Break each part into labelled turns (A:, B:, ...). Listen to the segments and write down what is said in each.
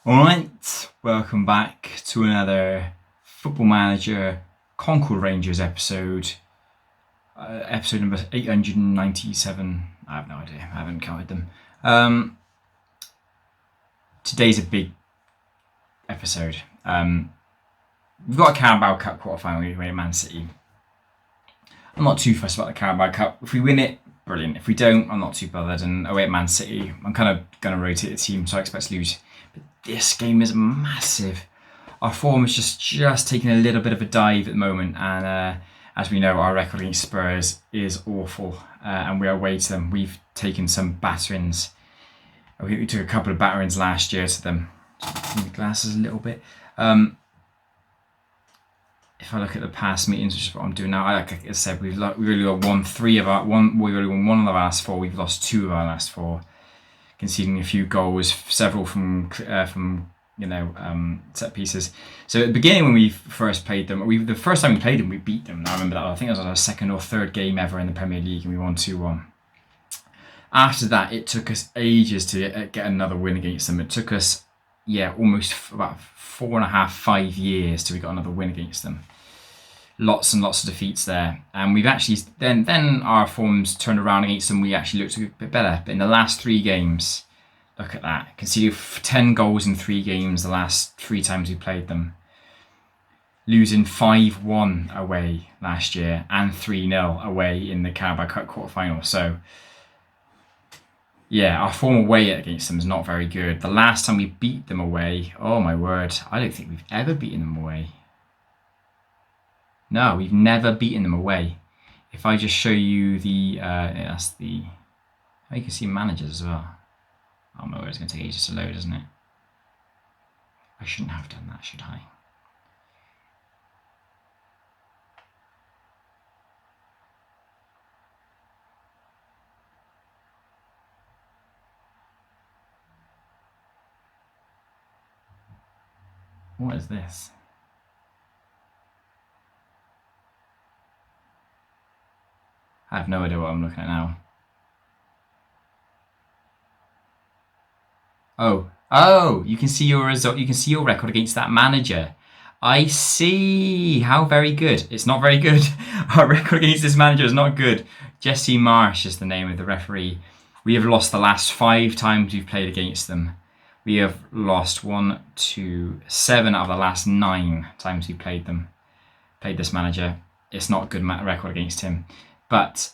A: Alright, welcome back to another Football Manager Concord Rangers episode. Episode number 897. I have no idea, I haven't counted them. Today's a big episode. We've got a Carabao Cup quarter-final away at Man City. I'm not too fussed about the Carabao Cup. If we win it, brilliant. If we don't, I'm not too bothered. And away at Man City, I'm kind of going to rotate the team, so I expect to lose. But this game is massive. Our form is just taking a little bit of a dive at the moment, and as we know, our record against Spurs is awful, and we are away to them. We've taken some batterings. We took a couple of batterings last year to them. Just the glasses a little bit. If I look at the past meetings, which is what I'm doing now, like I said, we've really won three of our one. We've only won one of the last four. We've lost two of our last four, conceding a few goals, several from set pieces. So at the beginning, when we first played them, the first time we played them, we beat them. I remember that. I think it was our second or third game ever in the Premier League, and we won 2-1. After that, it took us ages to get another win against them. It took us, almost about 4.5-5 years till we got another win against them. Lots and lots of defeats there, and we've actually then our forms turned around against them. We actually looked a bit better, but in the last 3 games, look at that, conceded 10 goals in 3 games the last 3 times we played them, losing 5-1 away last year and 3-0 away in the Carabao Cup quarter-final. So our form away against them is not very good. The last time we beat them away, oh my word, I don't think we've ever beaten them away. No, we've never beaten them away. If I just show you you can see managers as well. Oh my word, it's going to take ages to load, isn't it? I shouldn't have done that, should I? What is this? I have no idea what I'm looking at now. Oh, you can see your result. You can see your record against that manager. I see. How very good. It's not very good. Our record against this manager is not good. Jesse Marsh is the name of the referee. We have lost the last 5 times we've played against them. We have lost 7 out of the last 9 times we played this manager. It's not a good record against him. But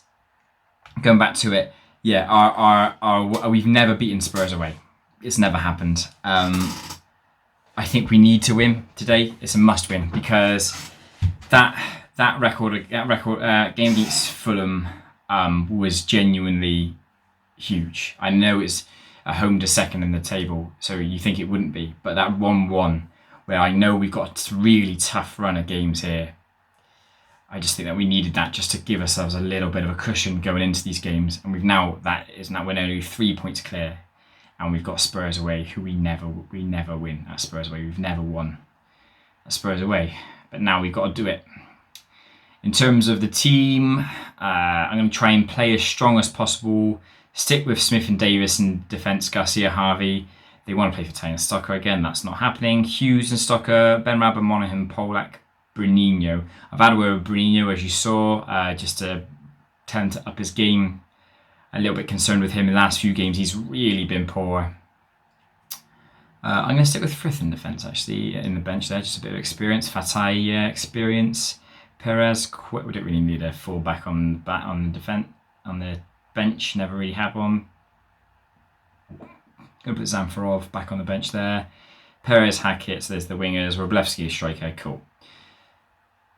A: going back to it, we've never beaten Spurs away. It's never happened. I think we need to win today. It's a must-win because that game against Fulham was genuinely huge. I know it's a home to second in the table, so you think it wouldn't be, but that 1-1, where I know we've got a really tough run of games here. I just think that we needed that just to give ourselves a little bit of a cushion going into these games, and we're only 3 points clear, and we've got Spurs away, who we never win at Spurs away. We've never won at Spurs away, but now we've got to do it. In terms of the team, I'm going to try and play as strong as possible. Stick with Smith and Davis in defence, Garcia, Harvey. They want to play for Tay and Stocker again. That's not happening. Hughes and Stocker, Benrabah, Monaghan, Polak, Bruninho. I've had a word with Bruninho, as you saw, just to tend to up his game. A little bit concerned with him in the last few games. He's really been poor. I'm going to stick with Frith in defence, actually, in the bench there. Just a bit of experience. Fatai experience. Perez, we don't really need a full back on the bench. Never really had one. Going to put Zamfarov back on the bench there. Perez, Hackett, so there's the wingers. Wroblewski, striker, cool.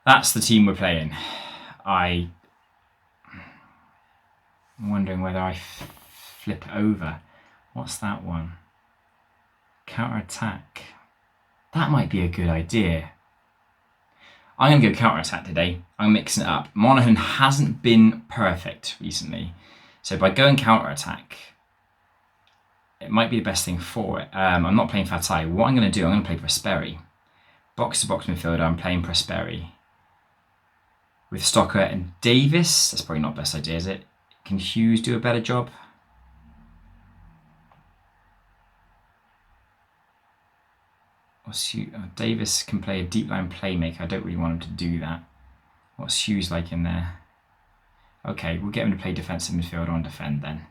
A: That's the team we're playing. I'm wondering whether I flip over. What's that one? Counter-attack. That might be a good idea. I'm going to go counter-attack today. I'm mixing it up. Monaghan hasn't been perfect recently. So by going counter-attack, it might be the best thing for it. I'm not playing Fatai. What I'm going to do, I'm going to play Prosperi. Box-to-box midfielder, I'm playing Prosperi. With Stocker and Davis, that's probably not the best idea, is it? Can Hughes do a better job? Davis can play a deep line playmaker. I don't really want him to do that. What's Hughes like in there? Okay, we'll get him to play defensive midfield on defend then.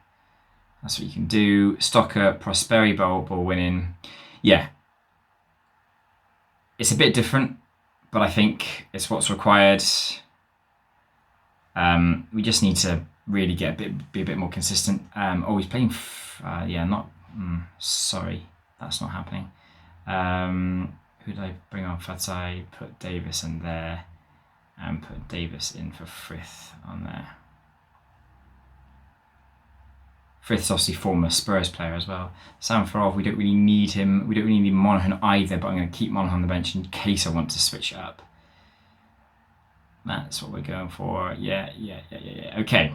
A: That's what you can do. Stocker, Prosperi, ball winning. Yeah. It's a bit different, but I think it's what's required. We just need to really be a bit more consistent. He's playing. Sorry, that's not happening. Who did I bring on? Fatsai, put Davis in there, and put Davis in for Frith on there. Frith's obviously former Spurs player as well. Sam Farov, we don't really need him. We don't really need Monaghan either, but I'm going to keep Monaghan on the bench in case I want to switch it up. That's what we're going for. Yeah. Okay.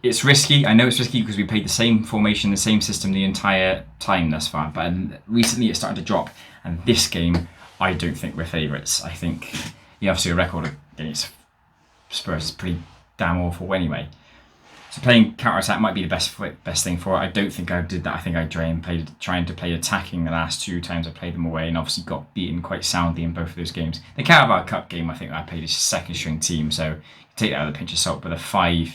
A: It's risky. I know it's risky because we played the same formation, the same system the entire time thus far, but recently it's started to drop. And this game, I don't think we're favourites. I think, obviously a record against Spurs is pretty damn awful anyway. So playing counter-attack might be the best thing for it. I don't think I did that. I think I trying to play attacking the last 2 times I played them away, and obviously got beaten quite soundly in both of those games. The Carabao Cup game, I think I played a second-string team, so take that with a pinch of salt. But a 5-1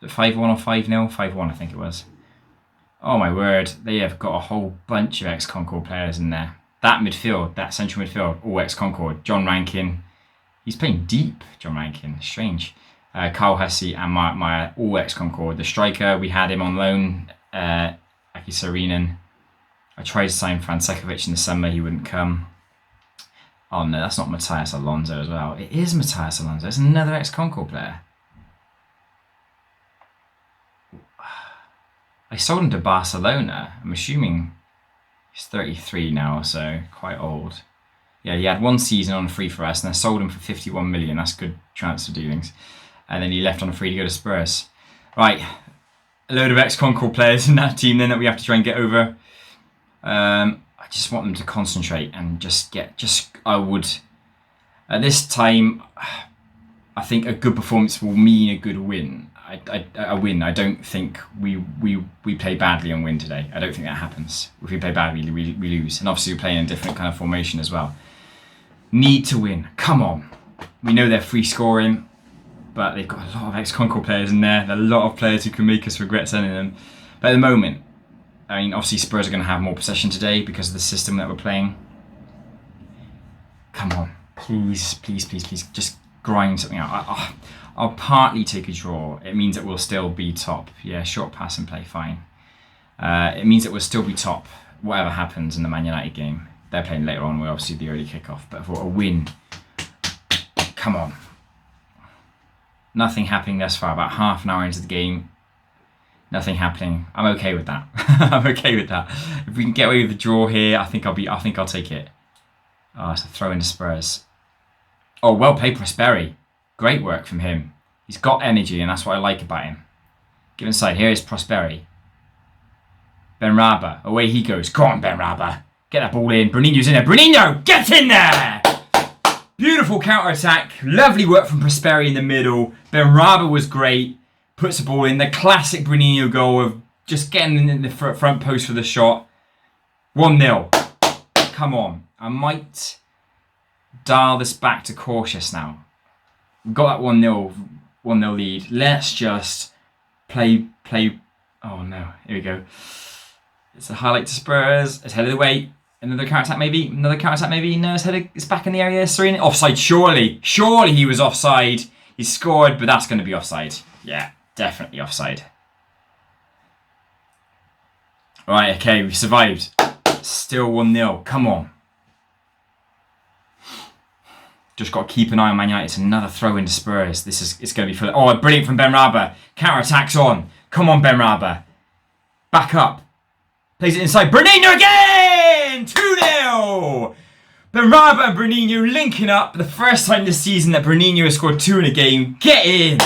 A: or 5-0? 5-1, I think it was. Oh my word, they have got a whole bunch of ex-Concord players in there. That midfield, that central midfield, all ex-Concord. John Rankin, he's playing deep, John Rankin, strange. Carl Hussey and my all ex-Concord. The striker, we had him on loan, Aki Sarinen. I tried to sign Francekovic in the summer, he wouldn't come. Oh no, that's not Matthias Alonso as well. It is Matthias Alonso, it's another ex-Concord player. I sold him to Barcelona. I'm assuming he's 33 now, so quite old. Yeah, he had 1 season on free for us, and I sold him for 51 million. That's good transfer dealings. And then he left on a free to go to Spurs. Right, a load of ex-Concord players in that team then that we have to try and get over. I just want them to concentrate and at this time, I think a good performance will mean a good win. A win. I don't think we play badly and win today. I don't think that happens. If we play badly, we lose. And obviously we're playing in a different kind of formation as well. Need to win. Come on. We know they're free scoring, but they've got a lot of ex-Concord players in there. There are a lot of players who can make us regret sending them. But at the moment, I mean, obviously Spurs are going to have more possession today because of the system that we're playing. Come on. Please. Just grind something out. I'll partly take a draw. It means that we'll still be top. Yeah, short pass and play, fine. It means that we'll still be top, whatever happens in the Man United game. They're playing later on, we're obviously the early kickoff. But for a win, come on. Nothing happening thus far. About half an hour into the game, nothing happening. I'm okay with that. I'm okay with that. If we can get away with the draw here, I think I'll take it. Oh, it's a throw into Spurs. Oh, well played, Prosperi. Great work from him. He's got energy, and that's what I like about him. Give inside. Here is Prosperi. Benrahma. Away he goes. Go on, Benrahma. Get that ball in. Bruninho's in there. Bruninho, get in there! Beautiful counter-attack. Lovely work from Prosperi in the middle. Benrahma was great. Puts the ball in. The classic Bruninho goal of just getting in the front post for the shot. 1-0. Come on. I might dial this back to cautious now. We've got that 1-0 lead. Let's just play. Oh no, here we go. It's a highlight to Spurs. It's headed away. Another counter-attack maybe. No, it's back in the area. Serena. Offside, surely. Surely he was offside. He scored, but that's going to be offside. Yeah, definitely offside. Right, okay, we survived. Still 1-0. Come on. Just got to keep an eye on Man United. It's another throw into Spurs. It's going to be full. Oh, brilliant from Benrahma. Counter-attack's on. Come on, Benrahma. Back up. Plays it inside. Bruninho again! 2-0! Benrahma and Bruninho linking up. The first time this season that Bruninho has scored 2 in a game. Get in!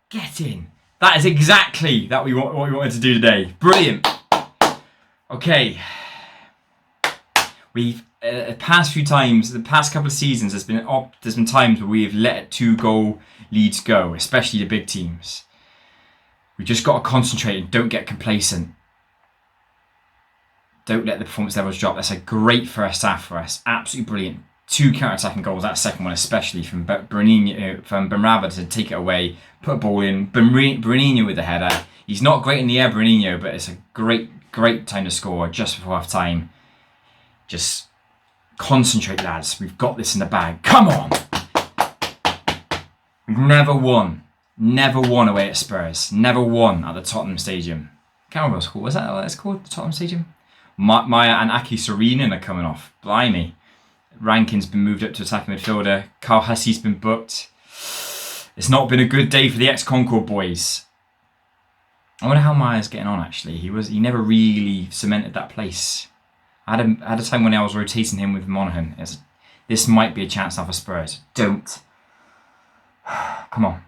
A: Get in. That is exactly what we wanted to do today. Brilliant. Okay. We've the past couple of seasons, there's been times where we have let 2-goal leads go, especially the big teams. We just got to concentrate and don't get complacent. Don't let the performance levels drop. That's a great first half for us. Absolutely brilliant. 2 counter-attacking goals. That second one especially from Benrahma, from Benrahma to take it away, put a ball in. Benrahma with the header. He's not great in the air, Benrahma, but it's a great time to score just before half time. Just concentrate, lads. We've got this in the bag. Come on! We've never won away at Spurs. Never won at the Tottenham Stadium. Can't remember what it's called. Was that what it's called? The Tottenham Stadium? Maya and Aki Serenen are coming off. Blimey. Rankin's been moved up to attacking midfielder. Carl Hussey's been booked. It's not been a good day for the ex-Concord boys. I wonder how Maya's getting on, actually. He never really cemented that place. I had a time when I was rotating him with Monaghan. This might be a chance now for Spurs. Don't. Come on.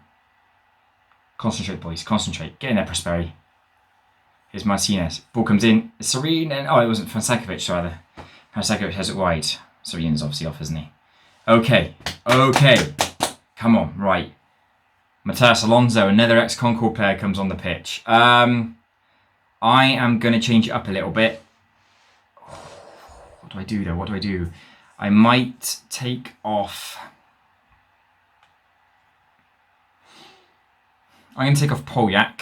A: Concentrate, boys. Concentrate. Get in there, Prosperi. Here's Martinez. Ball comes in. It's Serene. And, it wasn't Francekovic, rather. Francekovic has it wide. Serene's obviously off, isn't he? Okay. Come on. Right. Matthias Alonso, another ex-Concord player, comes on the pitch. I am going to change it up a little bit. What do I do, though? What do I do? I might take off... I'm going to take off Polyak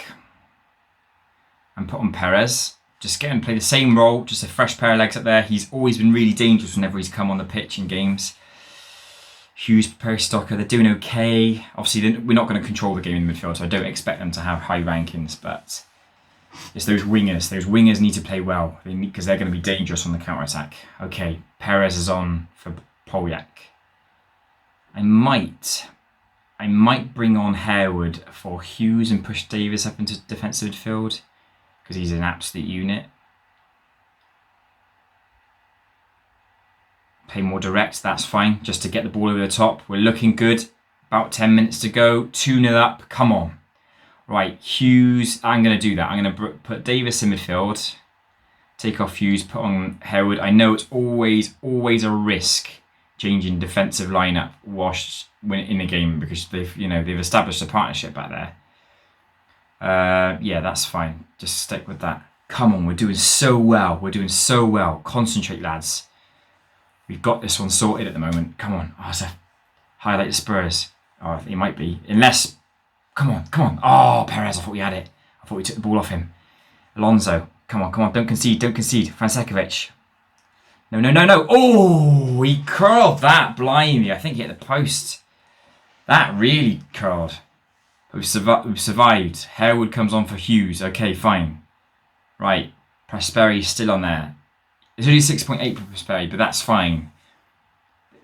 A: and put on Perez. Just get him to play the same role, just a fresh pair of legs up there. He's always been really dangerous whenever he's come on the pitch in games. Hughes, Perry Stocker, they're doing okay. Obviously, we're not going to control the game in the midfield, so I don't expect them to have high rankings, but it's those wingers. Those wingers need to play well because they're going to be dangerous on the counter-attack. Okay, Perez is on for Polyak. I might bring on Harewood for Hughes and push Davis up into defensive midfield because he's an absolute unit. Play more direct, that's fine, just to get the ball over the top. We're looking good. About 10 minutes to go. 2-0 up. Come on. Right, Hughes. I'm going to do that. I'm going to put Davis in midfield. Take off Hughes, put on Harewood. I know it's always a risk changing defensive lineup when in the game because they've established a partnership back there. Yeah, that's fine. Just stick with that. Come on, we're doing so well. Concentrate, lads. We've got this one sorted at the moment. Come on. Oh, it's a highlight the Spurs. Oh, it might be. Unless... Come on. Oh, Perez, I thought we had it. I thought we took the ball off him. Alonso. Come on. Don't concede. Francekovic. No. Oh, he curled that. Blimey. I think he hit the post. That really curled. We've survived. Harewood comes on for Hughes. Okay, fine. Right. Prosperi still on there. It's only 6.8 for Prosperi, but that's fine.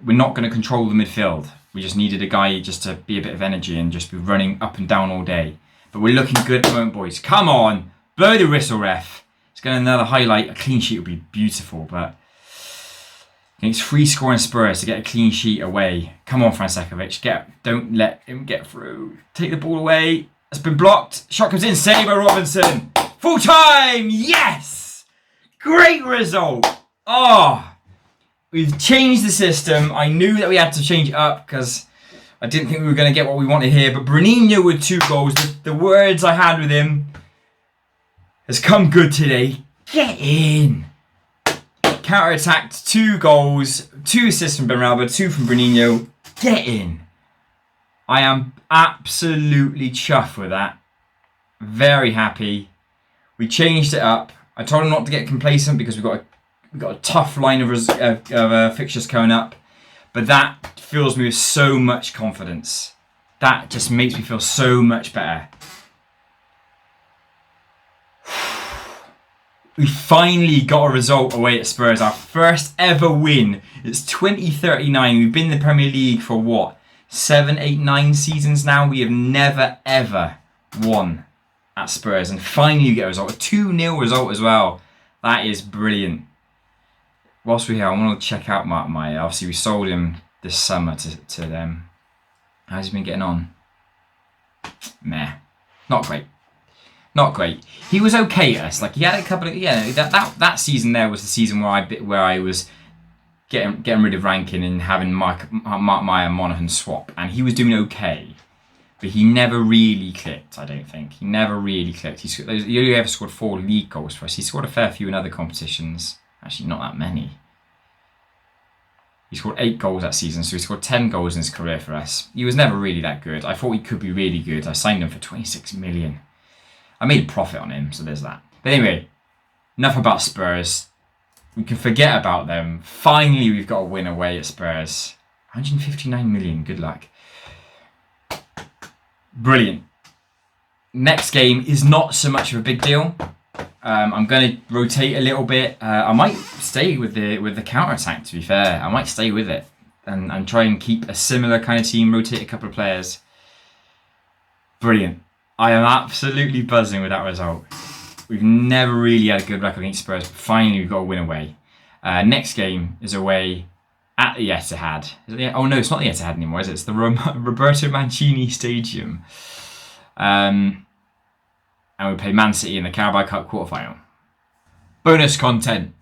A: We're not going to control the midfield. We just needed a guy just to be a bit of energy and just be running up and down all day. But we're looking good at the moment, boys. Come on. Blow the whistle, ref. Let's get another highlight. A clean sheet would be beautiful, but against free scoring Spurs to get a clean sheet away. Come on, Francekovic. Don't let him get through. Take the ball away. It's been blocked. Shot comes in. Saved by Robinson. Full time. Yes. Great result. We've changed the system. I knew that we had to change it up because I didn't think we were going to get what we wanted here. But Bruninho with 2 goals. The words I had with him has come good today. Get in. Counter-attacked, 2 goals, 2 assists from Benrahma, 2 from Bruninho. Get in. I am absolutely chuffed with that. Very happy. We changed it up. I told him not to get complacent because we've got a tough line of fixtures coming up. But that fills me with so much confidence. That just makes me feel so much better. We finally got a result away at Spurs. Our first ever win. It's 2039. We've been in the Premier League for what? 7, 8, 9 seasons now. We have never ever won at Spurs. And finally you get a result. A 2-0 result as well. That is brilliant. Whilst we're here, I want to check out Mark Meyer. Obviously, we sold him this summer to them. How's he been getting on? Meh. Not great. He was okay at us. Like, he had a couple of... Yeah, that season there was the season where I was getting rid of Rankin and having Mark Meyer and Monaghan swap. And he was doing okay. But he never really clicked, I don't think. He only ever scored 4 league goals for us. He scored a fair few in other competitions. Actually, not that many. He scored 8 goals that season, so he scored 10 goals in his career for us. He was never really that good. I thought he could be really good. I signed him for 26 million. I made a profit on him, so there's that. But anyway, enough about Spurs. We can forget about them. Finally, we've got a win away at Spurs. 159 million, good luck. Brilliant. Next game is not so much of a big deal. I'm going to rotate a little bit. I might stay with the counter-attack, to be fair. I might stay with it and try and keep a similar kind of team, rotate a couple of players. Brilliant. I am absolutely buzzing with that result. We've never really had a good record against Spurs, but finally we've got a win away. Next game is away at the Etihad. Oh no, it's not the Etihad anymore, is it? It's the Roberto Mancini Stadium. And we play Man City in the Carabao Cup quarterfinal. Bonus content.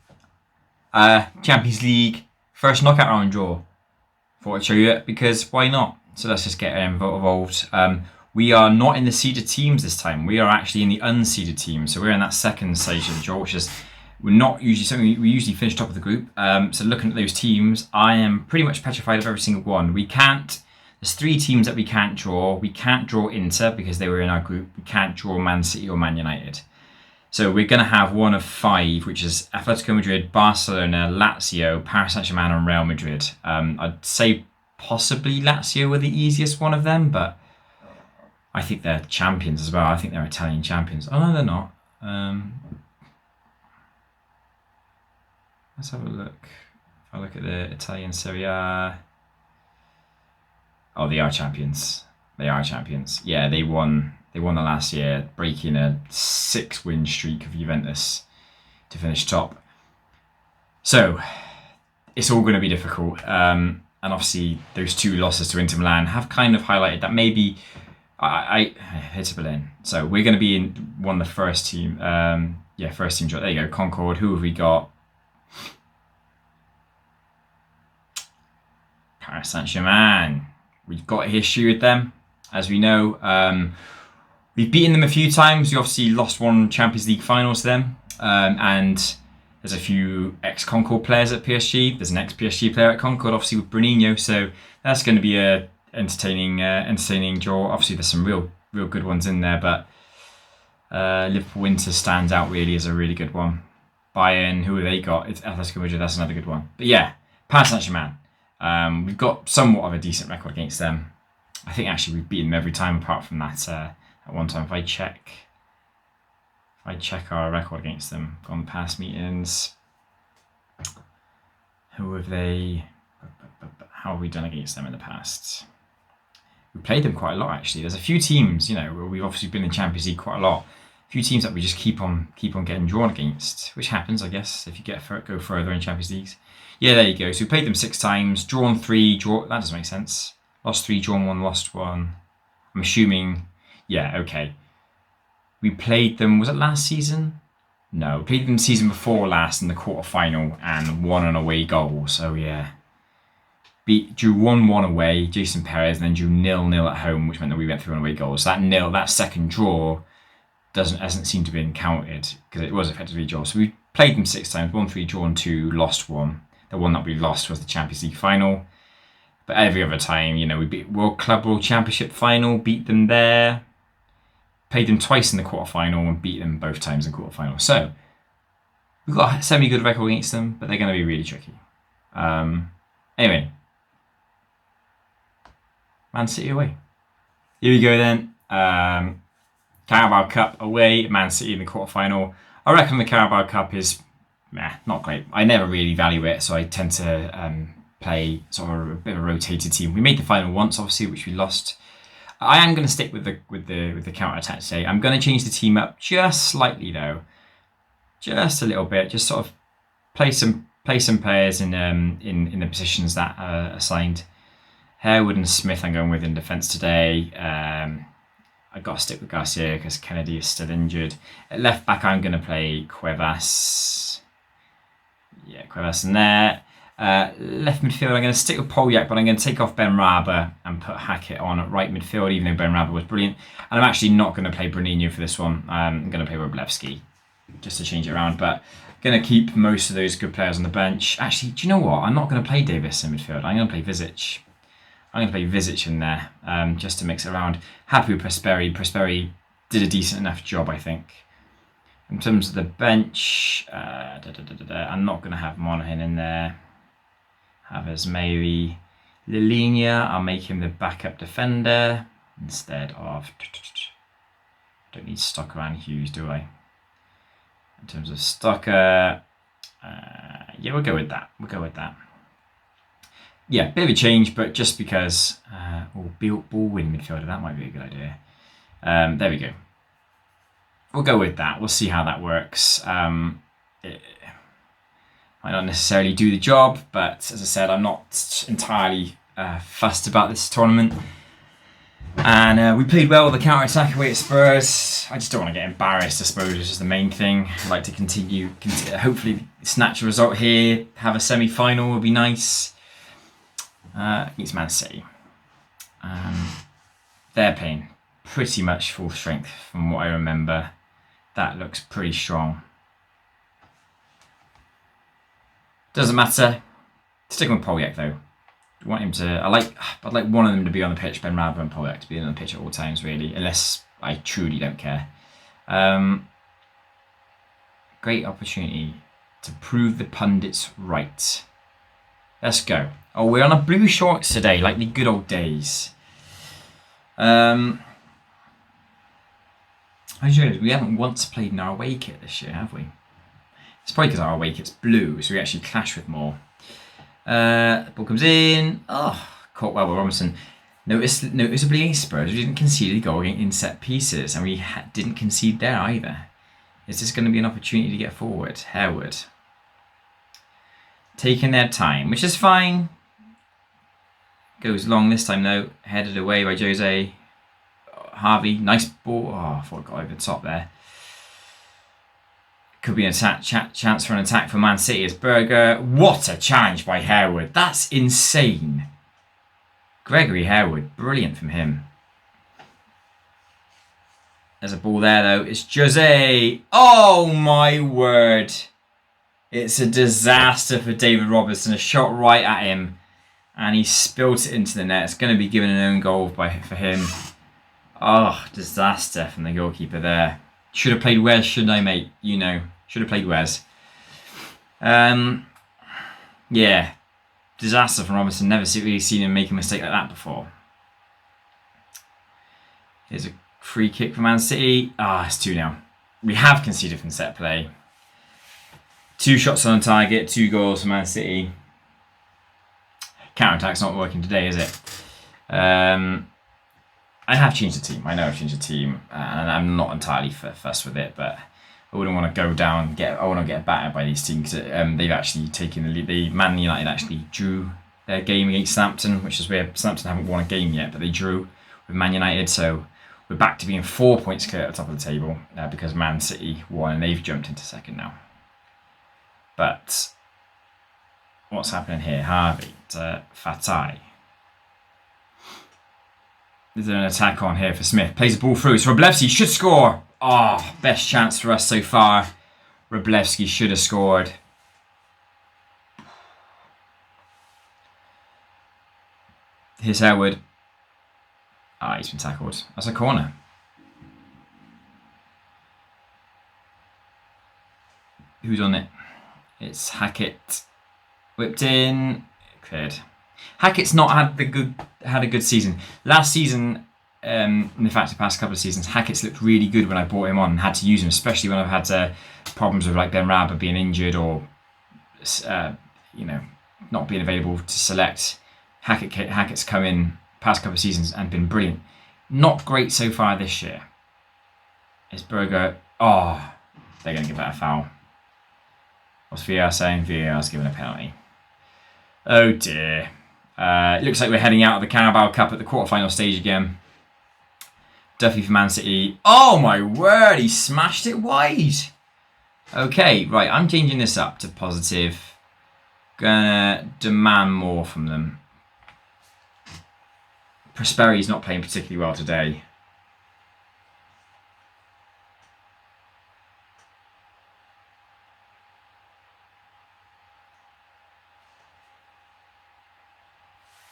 A: Champions League first knockout round draw. Thought I'd show you it because why not? So let's just get involved. We are not in the seeded teams this time. We are actually in the unseeded teams. So we're in that second stage of the draw, which is we're not usually something we usually finish top of the group. So looking at those teams, I am pretty much petrified of every single one. There's 3 teams that we can't draw. We can't draw Inter because they were in our group. We can't draw Man City or Man United. So we're going to have one of 5, which is Atletico Madrid, Barcelona, Lazio, Paris Saint-Germain and Real Madrid. I'd say possibly Lazio were the easiest one of them, but I think they're champions as well. I think they're Italian champions. Oh, no, they're not. Let's have a look. If I look at the Italian Serie A. Oh, they are champions. They are champions. Yeah, they won the last year, breaking a 6-win streak of Juventus to finish top. So, it's all going to be difficult. And obviously, those 2 losses to Inter Milan have kind of highlighted that maybe I hit a Berlin. So we're going to be in one of the first team. First team draw. There you go, Concord. Who have we got? Paris Saint-Germain. We've got a history with them, as we know. We've beaten them a few times. We obviously lost one Champions League final to them. And there's a few ex-Concord players at PSG. There's an ex-PSG player at Concord, obviously with Bruninho. So that's going to be a entertaining draw. Obviously, there's some real good ones in there, but Liverpool Inter stands out really as a really good one. Bayern, who have they got? It's Atletico Madrid. That's another good one. But yeah, Paris Saint-Germain. We've got somewhat of a decent record against them. I think actually we've beaten them every time apart from that at one time. If I check our record against them, gone past meetings. Who have they? How have we done against them in the past? We played them quite a lot actually. There's a few teams, where we've obviously been in Champions League quite a lot. A few teams that we just keep on getting drawn against, which happens, I guess, if you go further in Champions Leagues. Yeah, there you go. So we played them 6 times, drawn 3, that doesn't make sense. Lost 3, drawn 1, lost 1. I'm assuming, yeah, okay. We played them, was it last season? No, we played them the season before last in the quarterfinal and won an away goal. So yeah. Drew 1-1 away, Jason Perez, and then drew 0-0 at home, which meant that we went through an away goal. So that second draw hasn't seemed to be counted because it was effectively a draw. So we played them 6 times, won 3, drawn 2, lost 1. The one that we lost was the Champions League final. But every other time, we beat World Championship final, beat them there. Played them twice in the quarterfinal and beat them both times in quarterfinal. So we've got a semi-good record against them, but they're going to be really tricky. Anyway, Man City away. Here we go then. Carabao Cup away, Man City in the quarterfinal. I reckon the Carabao Cup is not great. I never really value it, so I tend to play sort of a bit of a rotated team. We made the final once, obviously, which we lost. I am going to stick with the counter attack today. I'm going to change the team up just slightly though, just a little bit. Just sort of play some players in the positions that are assigned. Harewood and Smith I'm going with in defence today. I've got to stick with Garcia because Kennedy is still injured. At left back I'm going to play Cuevas. Yeah, Cuevas in there. Left midfield I'm going to stick with Polyak, but I'm going to take off Ben Raba and put Hackett on at right midfield, even though Ben Raba was brilliant. And I'm actually not going to play Bruninho for this one. I'm going to play Roblewski just to change it around. But Going to keep most of those good players on the bench. Actually, do you know what? I'm not going to play Davis in midfield. I'm going to play Vizic. I'm going to play Vizic in there just to mix it around. Happy with Prosperi. Prosperi did a decent enough job, I think. In terms of the bench, I'm not going to have Monaghan in there. Have as maybe Lilinha. I'll make him the backup defender instead of... Don't need Stocker and Hughes, do I? In terms of Stocker, yeah, we'll go with that. Yeah, bit of a change, but just because... ball win midfielder, that might be a good idea. There we go. We'll go with that. We'll see how that works. It might not necessarily do the job, but as I said, I'm not entirely fussed about this tournament. And we played well with the counter-attack away at Spurs. I just don't want to get embarrassed, I suppose, which is the main thing. I'd like to continue hopefully snatch a result here, have a semi-final would be nice. Against Man City. They're playing pretty much full strength from what I remember. That looks pretty strong. Doesn't matter. Sticking with Polyak though. I want him to. I'd like one of them to be on the pitch, Ben Radber and Polyak to be on the pitch at all times, really, unless I truly don't care. Great opportunity to prove the pundits right. Let's go. Oh, we're on a blue shorts today, like the good old days. We haven't once played in our away kit this year, have we? It's probably because our away kit's blue, so we actually clash with more. The ball comes in. Oh, caught well by Robinson. Noticeably against Spurs, we didn't concede a goal in set pieces, and we didn't concede there either. Is this going to be an opportunity to get forward? Harewood. Taking their time, which is fine. Goes long this time though. Headed away by Jose. Harvey, nice ball. Oh, I thought it got over the top there. Could be an attack, chance for an attack for Man City as Berger. What a challenge by Harewood. That's insane. Gregory Harewood, brilliant from him. There's a ball there though. It's Jose. Oh my word. It's a disaster for David Robertson. A shot right at him. And he spilt it into the net. It's going to be given an own goal for him. Oh, disaster from the goalkeeper there. Should have played Wes, shouldn't I, mate? You know, should have played Wes. Yeah, disaster from Robertson. Never really seen him make a mistake like that before. Here's a free kick for Man City. It's 2-0. We have conceded from set play. 2 shots on target, 2 goals for Man City. Counter-attack's not working today, is it? I have changed the team. I know I've changed the team, and I'm not entirely fussed with it. But I wouldn't want to go down. I want to get battered by these teams. They've actually taken the lead. Man United actually drew their game against Southampton, which is where Southampton haven't won a game yet, but they drew with Man United. So we're back to being 4 points clear at the top of the table because Man City won and they've jumped into second now. But what's happening here? Harvey to Fatai. Is there an attack on here for Smith? Plays the ball through. So Wroblewski should score. Best chance for us so far. Wroblewski should have scored. Here's Harewood. He's been tackled. That's a corner. Who's on it? It's Hackett. Whipped in. Cleared. Hackett's not had a good season. Last season, in fact, the past couple of seasons, Hackett's looked really good when I brought him on and had to use him, especially when I've had problems with like Ben Radber being injured or not being available to select. Hackett's come in past couple of seasons and been brilliant. Not great so far this year. Is Berger? They're going to give that a foul. What's VAR saying? VAR's given a penalty. Oh dear. It looks like we're heading out of the Carabao Cup at the quarterfinal stage again. Duffy for Man City. Oh my word, he smashed it wide. Okay, right, I'm changing this up to positive. Gonna demand more from them. Prosperi's not playing particularly well today.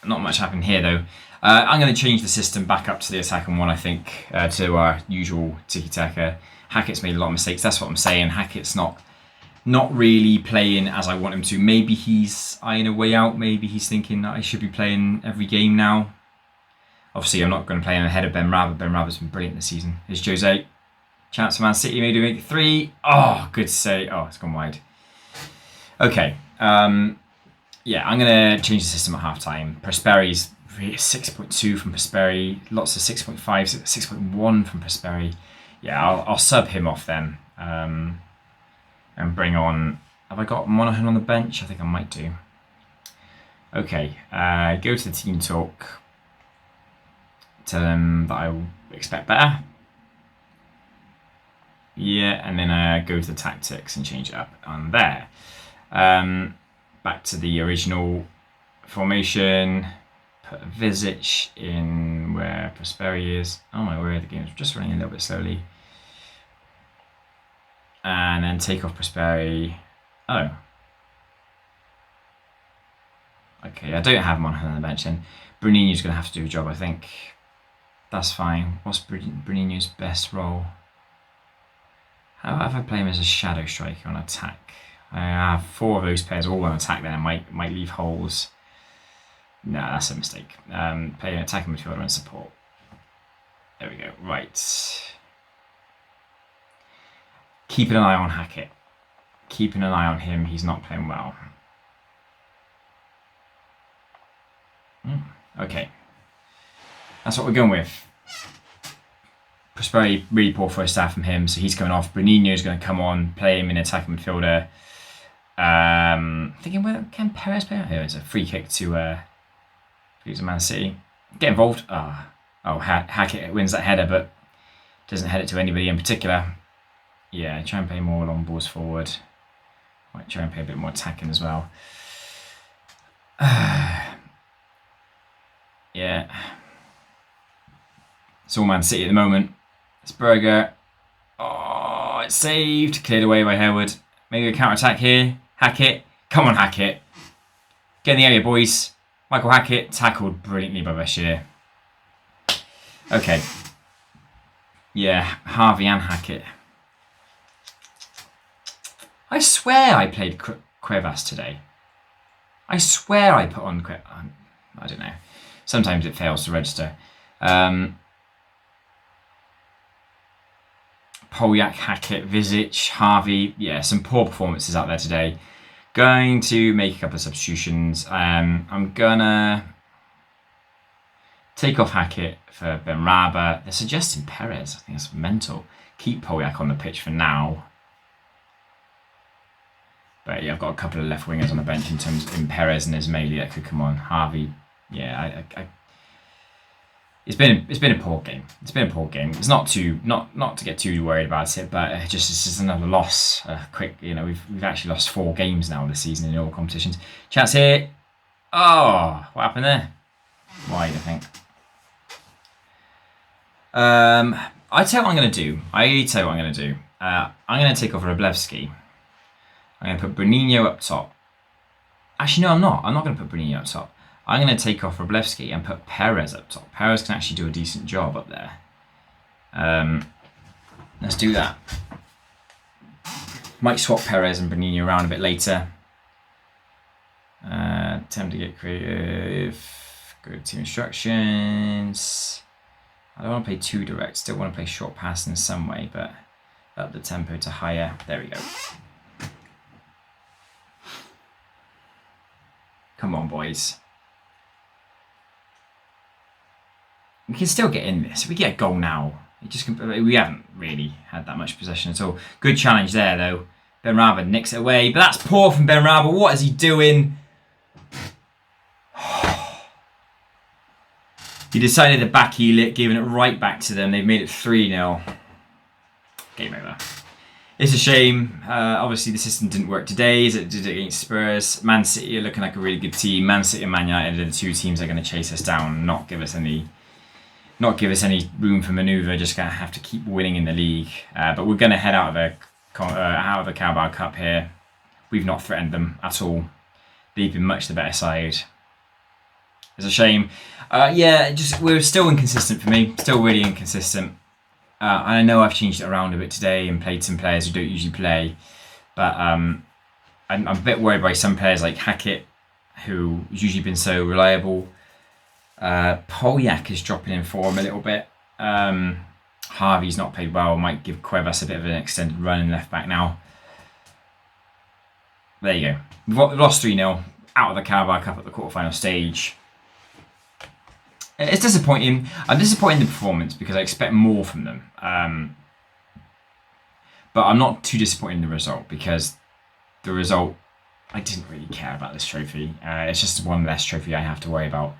A: Not much happened here though. I'm going to change the system back up to the attacking one, I think, to our usual tiki-taka. Hackett's made a lot of mistakes, that's what I'm saying. Hackett's not really playing as I want him to. Maybe he's eyeing a way out, maybe he's thinking that I should be playing every game now. Obviously, I'm not going to play him ahead of Benrahma. Benrahma's been brilliant this season. Here's Jose. Chance for Man City, maybe make it 3. Oh, good save. Oh, it's gone wide. Okay. Yeah, I'm going to change the system at half-time. Prosperi's 6.2 from Prosperi. Lots of 6.5, 6.1 from Prosperi. Yeah, I'll sub him off then. And bring on... Have I got Monaghan on the bench? I think I might do. Okay, go to the team talk. Tell them that I expect better. Yeah, and then go to the tactics and change it up on there. Back to the original formation. Put Visic in where Prosperi is. Oh my word, the game's just running a little bit slowly. And then take off Prosperi. Oh. Okay, I don't have Monaghan on the bench then. Brunino's going to have to do a job, I think. That's fine. What's Brunino's best role? How about if I play him as a shadow striker on attack? I have 4 of those players all on attack then. I might leave holes. No, that's a mistake. Play an attacking midfielder and support. There we go. Right. Keeping an eye on Hackett. Keeping an eye on him. He's not playing well. Okay. That's what we're going with. Prosperi, really poor first half from him, so he's coming off. Bruninho's going to come on, play him in attacking midfielder. Thinking, where can Perez play? Here, it's a free kick to Man City. Get involved. Hackett wins that header, but doesn't head it to anybody in particular. Yeah, try and play more long balls forward. Might try and play a bit more attacking as well. Yeah. It's all Man City at the moment. It's Berger. Oh, it's saved. Cleared away by Harewood. Maybe a counter-attack here. Hackett. Come on, Hackett. Get in the area, boys. Michael Hackett tackled brilliantly by Bashir. Okay. Yeah, Harvey and Hackett. I swear I played Cuevas today. I swear I put on I don't know. Sometimes it fails to register. Polyak, Hackett, Visic, Harvey. Yeah, some poor performances out there today. Going to make a couple of substitutions. I'm gonna take off Hackett for Benrahma. They're suggesting Perez. I think that's mental. Keep Polyak on the pitch for now. But yeah, I've got a couple of left wingers on the bench in Perez and Ismaili that could come on. Harvey, yeah, it's been a poor game. It's been a poor game. It's not to get too worried about it, but it's just another loss. Quick, we've actually lost 4 games now this season in all competitions. Chance here. Oh, what happened there? Wide, I think. I tell you what I'm going to do. I'm going to take off Wroblewski. I'm going to put Bruninho up top. Actually, no, I'm not. I'm not going to put Bruninho up top. I'm going to take off Wroblewski and put Perez up top. Perez can actually do a decent job up there. Let's do that. Might swap Perez and Bruninho around a bit later. Attempt to get creative. Go to team instructions. I don't want to play too direct. Still want to play short pass in some way, but up the tempo to higher. There we go. Come on, boys. We can still get in this. If we get a goal now, we haven't really had that much possession at all. Good challenge there, though. Benrahma nicks it away, but that's poor from Benrahma. What is he doing? He decided to backheel it, giving it right back to them. They've made it 3-0. Game over. It's a shame. Obviously, the system didn't work today as it did against Spurs. Man City are looking like a really good team. Man City and Man United are the 2 teams that are going to chase us down, not give us any room for manoeuvre. Just going to have to keep winning in the league. But we're going to head out of the Carabao Cup here. We've not threatened them at all. They've been much the better side. It's a shame. We're still inconsistent for me. Still really inconsistent. I know I've changed it around a bit today and played some players who don't usually play, but I'm a bit worried by some players like Hackett, who's usually been so reliable. Polyak is dropping in form a little bit. Harvey's not played well. Might give Cuevas a bit of an extended run in left back now. There you go. We've lost 3-0 out of the Carabao Cup at the quarterfinal stage. It's disappointing. I'm disappointed in the performance because I expect more from them. But I'm not too disappointed in the result because the result, I didn't really care about this trophy. It's just one less trophy I have to worry about.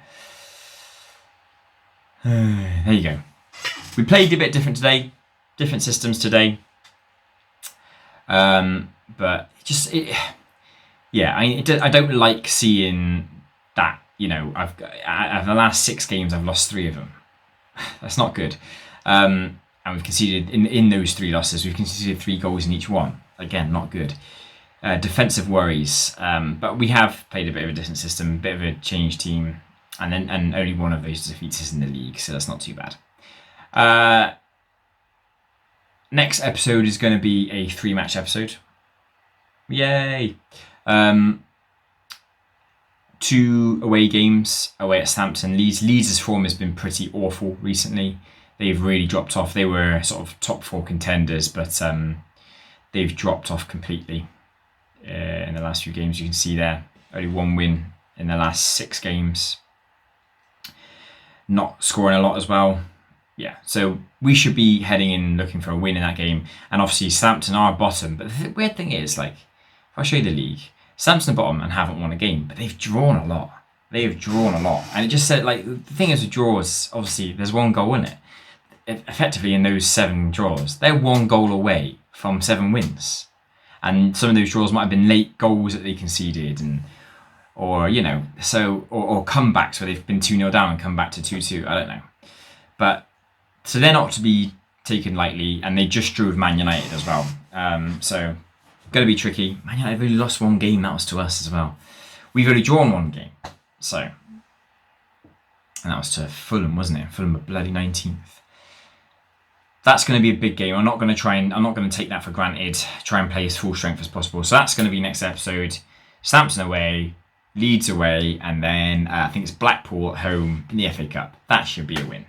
A: There you go. We played a bit different today, different systems today. But I don't like seeing that. You know, out of the last 6 games, I've lost 3 of them. That's not good. And we've conceded in those 3 losses, we've conceded 3 goals in each one. Again, not good. Defensive worries, but we have played a bit of a different system, a bit of a changed team, and only one of those defeats is in the league, so that's not too bad. Next episode is going to be a 3-match episode. Yay! 2 away games, away at Southampton, Leeds. Leeds' form has been pretty awful recently. They've really dropped off. They were sort of top 4 contenders, but they've dropped off completely in the last few games. You can see there, only 1 win in the last 6 games. Not scoring a lot as well. Yeah, so we should be heading in looking for a win in that game. And obviously Southampton are bottom, but the weird thing is, like, if I show you the league, Southampton are bottom and haven't won a game, but they've drawn a lot. And it just said, like, the thing is with draws, obviously there's 1 goal in it. Effectively in those 7 draws, they're 1 goal away from 7 wins. And some of those draws might have been late goals that they conceded, or comebacks where they've been 2-0 down and come back to 2-2. I don't know. But so they're not to be taken lightly, and they just drew with Man United as well. So going to be tricky. Man United have only lost 1 game. That was to us as well. We've only drawn 1 game. And that was to Fulham, wasn't it? Fulham were bloody 19th. That's going to be a big game. I'm not going to take that for granted. Try and play as full strength as possible. So that's going to be next episode. Southampton away, Leeds away, and then I think it's Blackpool at home in the FA Cup. That should be a win.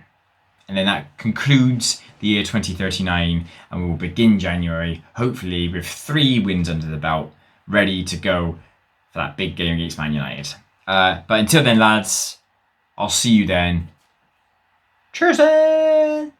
A: And then that concludes the year 2039, and we will begin January, hopefully with 3 wins under the belt, ready to go for that big game against Man United. But until then, lads, I'll see you then. Cheers then!